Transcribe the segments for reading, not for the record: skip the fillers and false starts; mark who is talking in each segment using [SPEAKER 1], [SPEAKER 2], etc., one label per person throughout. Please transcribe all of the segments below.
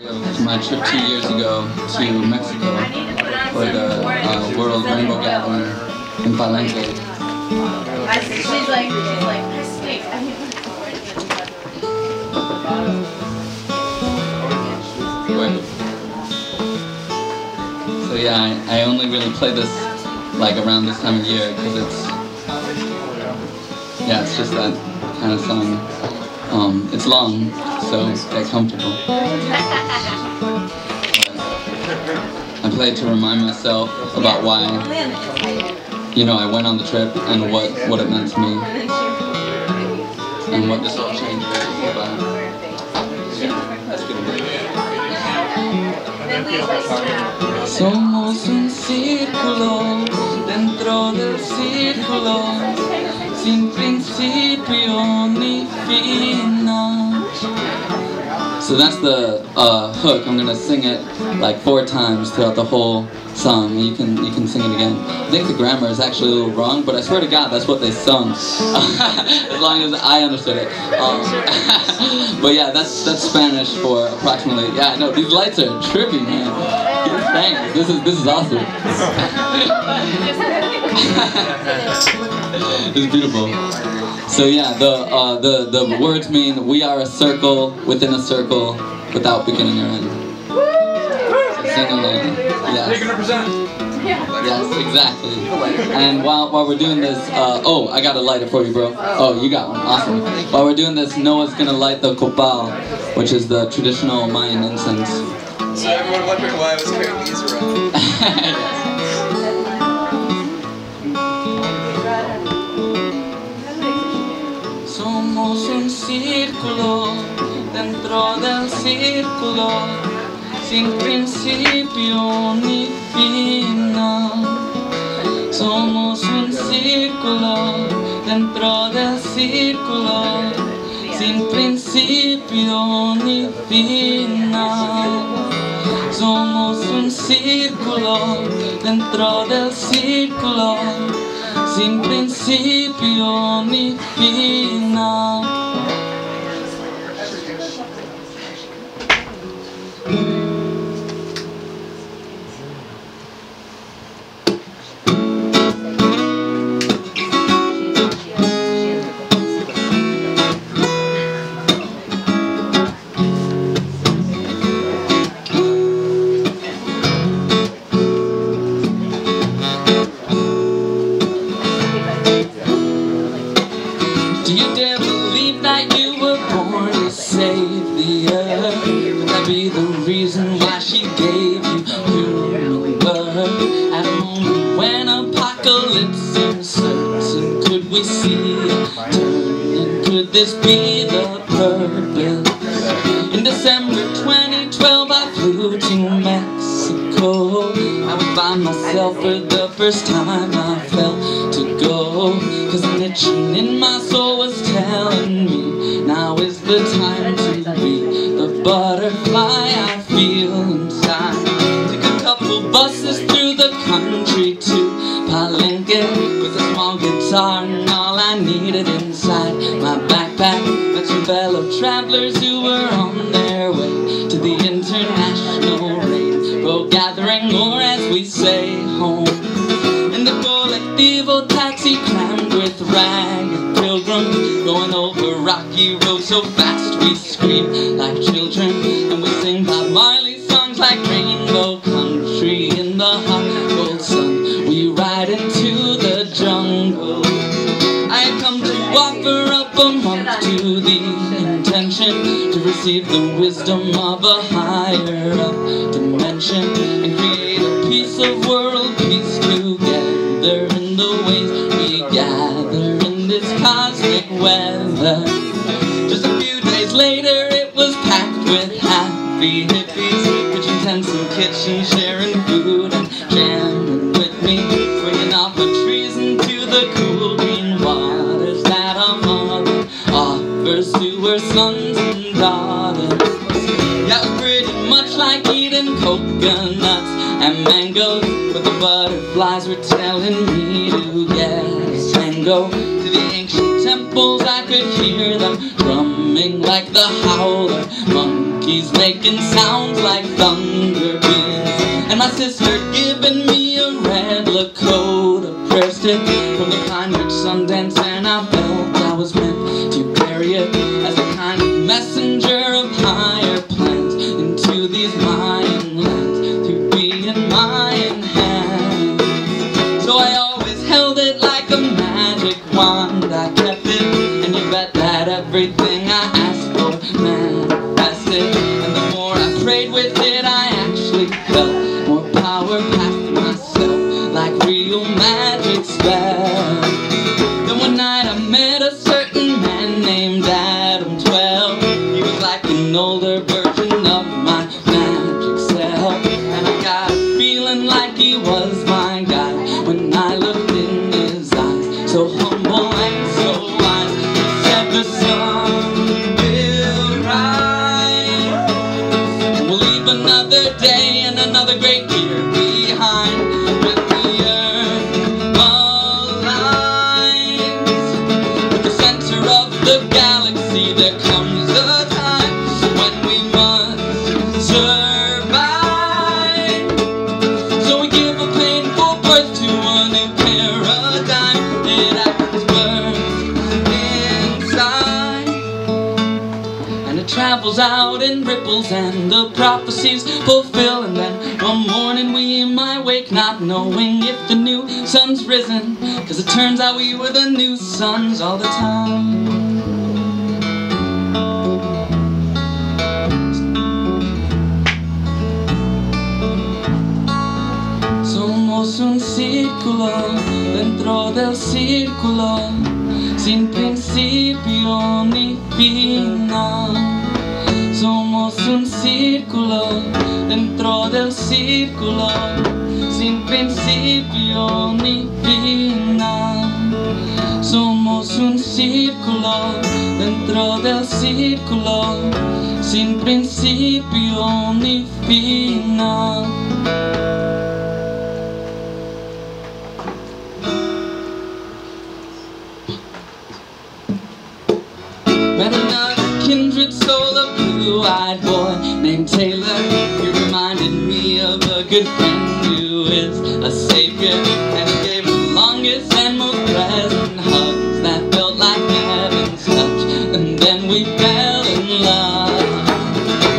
[SPEAKER 1] My trip 2 years ago to Mexico for the World Rainbow Gathering in Palenque.
[SPEAKER 2] She's like,
[SPEAKER 1] So yeah, I only really play this like around this time of year because it's just that kind of song. It's long, so get comfortable. I play it to remind myself about why, I went on the trip and what it meant to me and what this whole change is about. That's good. Somos un círculo dentro del círculo, sin principio ni final. So that's the hook. I'm gonna sing it like 4 times throughout the whole song. You can sing it again. I think the grammar is actually a little wrong, but I swear to God, that's what they sung. As long as I understood it. But yeah, that's Spanish for approximately. Yeah, no, these lights are trippy, man. Thanks. This is awesome. It's beautiful. So yeah, the words mean we are a circle within a circle without beginning or end. Sing along. Yes. Yes, exactly. And while we're doing this, oh, I got a lighter for you, bro. Oh, you got one. Awesome. While we're doing this, Noah's gonna light the copal, which is the traditional Mayan incense.
[SPEAKER 3] So everyone wondering why I was carrying these around.
[SPEAKER 1] Somos un círculo dentro del círculo, sin principio ni final. Somos un círculo dentro del círculo, sin principio ni final. Somos un círculo dentro del círculo, sin principio ni final. Do you dare believe that you were born to save the earth? Could that be the reason why she gave you human birth? At a moment when apocalypse seems certain, could we see it turning? Could this be the purpose? In December 2012 I flew to Mexico. I was by myself for the first time I felt to go, 'cause an itching in my soul was telling me now is the time to be the butterfly I feel inside. Took a couple buses through the country to Palenque with a small guitar and all I needed inside my backpack. Met some fellow travelers who were on their way to the international rainbow gathering, or as we say, home. In the colectivo taxi crammed with ragged pilgrims, going over rocky roads so fast we scream like children, and we sing Bob Marley songs like Rainbow Country. In the hot cold sun we ride into the jungle. I had come to offer up a month to the intention to receive the wisdom of a higher up dimension and create a piece of world peace together in the ways we gather in this cosmic weather. Just a few days later it was packed with happy hippies, pitching tents in kitchens, sharing food and jamming with me, swinging off the trees into the cool green waters that a mother offers to her sons and daughters. Yeah, it was pretty much like eating coconuts and mangoes, but the butterflies were telling me to get a tango. To the ancient temples I could hear them drumming like the howler monkey monkeys making sounds like thunder beams, and my sister giving me a red Lakota prayer stick from the Pine Ridge Sundance, and I felt I was meant to carry it as a kind of messenger of higher plans into these Mayan lands, to be in Mayan hands. So I always held it like a magic wand. I kept it, and you bet that everything I asked for manifested. And the more I prayed with it, I actually felt more power past myself, like real magic spells. Then one night I met a certain man named Adam 12. He was like an older version of my magic self, and I got a feeling like he was my guy when I looked in his eyes, so humble and so wise. He said the sun will rise, we'll leave another day and another great year behind. When the earth aligns with the center of the galaxy, there comes a time when we must survive. So we give a painful birth to a new paradigm. It happens first inside, and it travels out in ripples, and the prophecies fulfill. And then one morning we might wake not knowing if the new sun's risen, 'cause it turns out we were the new suns all the time. Somos un círculo dentro del círculo, sin principio ni final. Somos un círculo dentro del círculo, sin principio ni final. Somos un círculo dentro del círculo, sin principio ni final. Met another kindred soul, a blue-eyed boy named Taylor. He reminded me of a good friend who is a savior, and he gave the longest and most present hugs that felt like heaven's touch. And then we fell in love.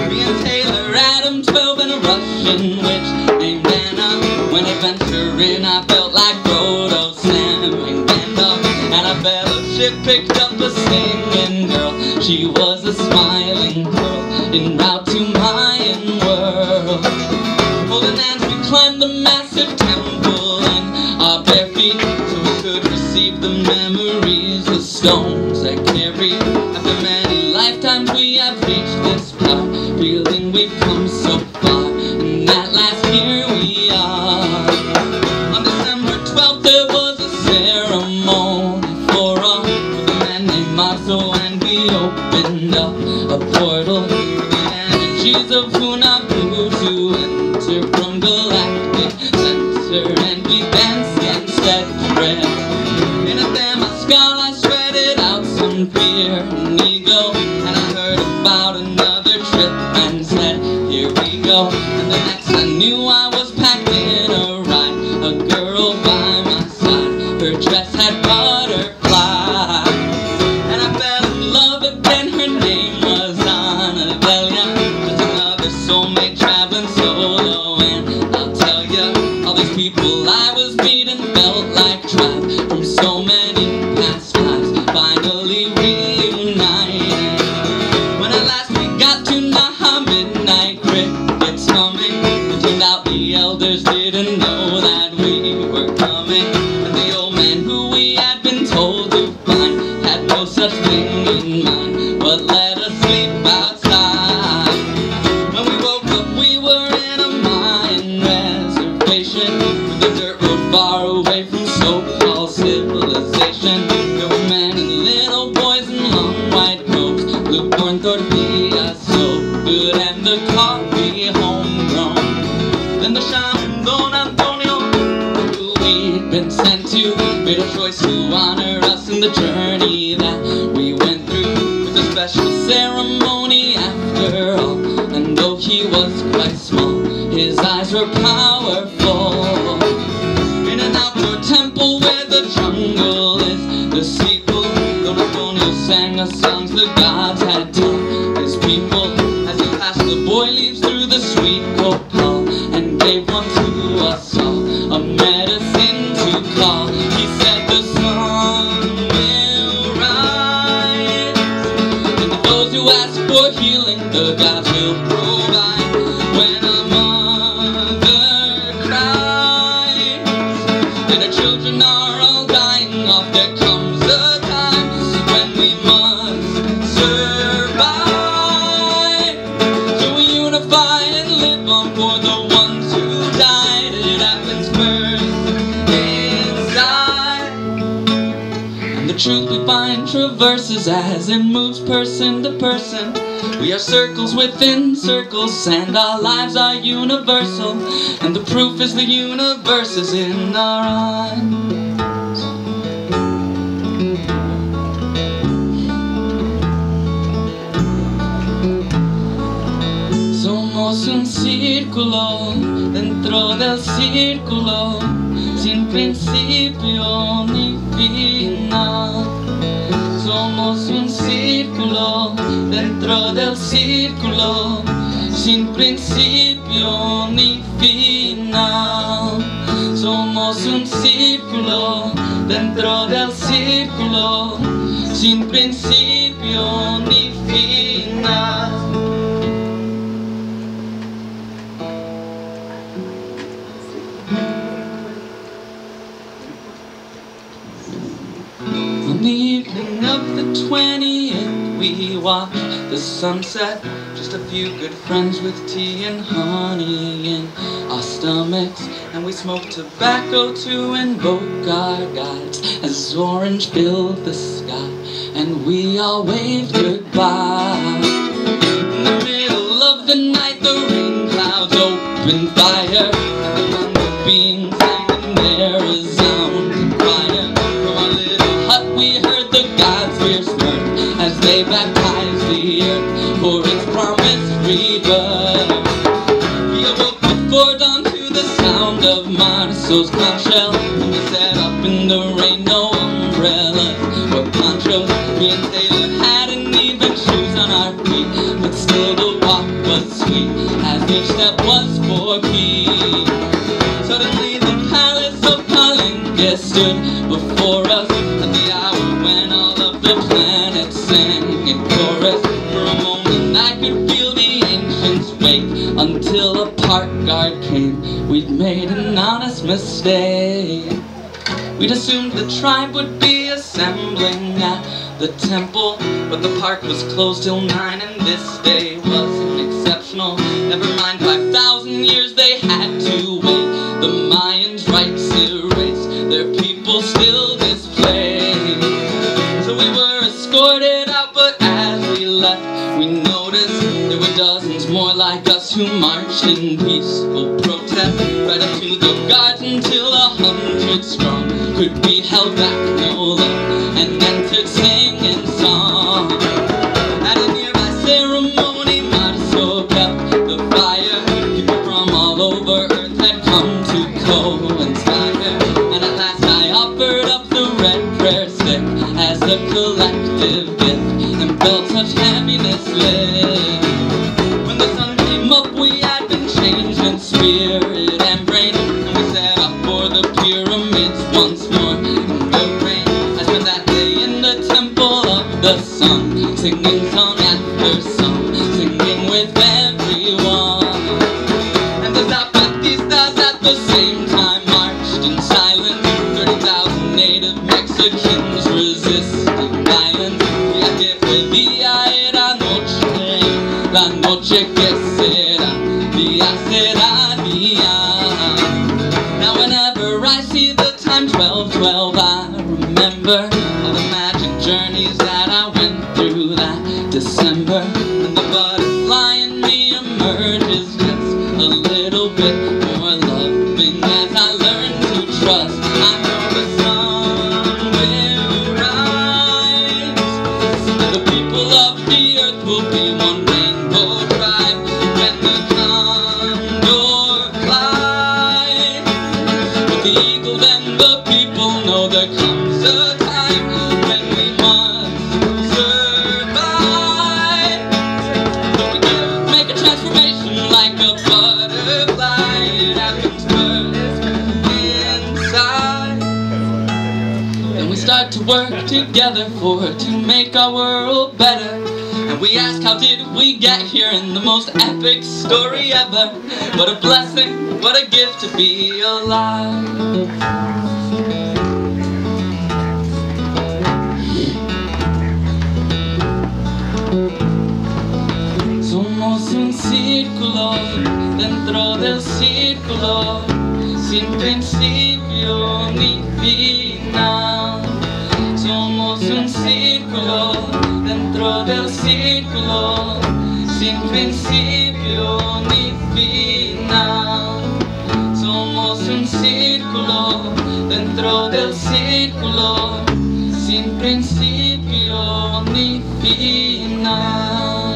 [SPEAKER 1] Me and Taylor, Adam 12, and a Russian witch named Anna. When adventuring, I felt like Frodo, Sam, and Gandalf, and a fellowship picked up a singing girl. She was a smiling pearl en route to Mayan world. Holding hands we climbed the massive temple in our bare feet, so we could receive the memories, the stones that carry. After many lifetimes we have reached this part, feeling we've come so far, and at last here we are. On December 12th there was a ceremony for all, with a man named Marzo, and we opened up a portal to the energies of Hunapu to enter from galactic center, and we danced and said prayer. In a Damascal I sweated out some fear and ego, and I heard about another trip and said, here we go. And the next I knew I was packed in a ride, a girl by my side, her dress had butterflies, and I fell in love again. Her name was Annabella, just another soulmate traveling solo. And I'll tell ya, all these people I was meeting felt like tribes from so many past lives, finally reunited. When at last we got to Naha, midnight crickets humming, it turned out the elders didn't know that we were coming, and the old man who we had been told to find had no such thing in mind, but let us sleep outside. When we woke up we were in a Mayan reservation, with the dirt road far away from so-called civilization. There were men and little boys in long white robes, blue-corn tortillas so good, and the coffee homegrown. Then the shaman Don Antonio, who we'd been sent to, made a choice to honor us in the journey that we went through, with a special ceremony after all. he was quite small. His eyes were powerful. In an outdoor temple where the jungle is, the sequel, GOTTLIEB sang the songs the gods had told his people. As he passed, the boy leaves through the sweet copal and gave one to us all, a medicine to call. He said the sun will rise, and to those who ask for healing, the gods will provide. When a mother cries and her children are all dying off, there comes a time when we must survive. So we unify and live on for the ones who died. It happens first inside, and the truth we find traverses as it moves person to person. We are circles within circles, and our lives are universal, and the proof is the universe is in our eyes. Somos un círculo dentro del círculo, sin principio ni final. Somos un círculo dentro del círculo, sin principio ni final. Somos un círculo dentro del círculo, sin principio ni final. On the evening of the 20th, we watched the sunset, just a few good friends with tea and honey in our stomachs, and we smoked tobacco to invoke our guides as orange filled the sky, and we all waved goodbye. In the middle of the night, the rain clouds opened fire, and the thunder beams sang in their resounding choir. From our little hut we heard the gods' fierce word as they baptized the earth for its promised rebirth. We awoke before dawn to the sound of Marceau's conch shell, and we sat up in the rain, no umbrellas or ponchos. Me and Taylor hadn't even shoes on our feet, but still the walk was sweet as each step was for peace. Suddenly the palace of Palenque stood before us at the hour when all of the planets sang in chorus. For a moment I could feel the ancients wake, until a park guard came. We'd made an honest mistake. We'd assumed the tribe would be assembling at the temple, but the park was closed till 9, and this day wasn't exceptional. Never mind 5,000 years they had to wait. The Mayans' rights erased, their people still displaced. So we were escorted out, but as we left, we noticed there were dozens more like us who marched in peaceful protest right up to the guards until 100 strong could be held back no longer and entered singing song. At a nearby ceremony, Marceau kept the fire. People from all over earth had come to coincide, and at last I offered up the red prayer stick as a collective gift, and felt such happiness live. When the sun came up, we had been changed in spirit and brain, and we set up for the pyramids once more in the rain. I spent that day in the temple of the sun, singing song after song, singing with everyone. And the Zapatistas at the same time marched in silence. 30,000 native Mexicans resisting violence. Día que fue día era noche, la noche que será, día será día. Now whenever I see the time 12:12, I remember all the magic journeys that I went through that December. And the butterfly in me emerges just a little bit more loving as I learn to trust. I know the sun will rise, and the people of the earth will be one rainbow tribe. When the together to make our world better. And we ask, how did we get here in the most epic story ever? What a blessing, what a gift to be alive. Somos un círculo dentro del círculo, sin principio ni final. Somos un círculo dentro del círculo, sin principio ni final. Somos un círculo dentro del círculo, sin principio ni final.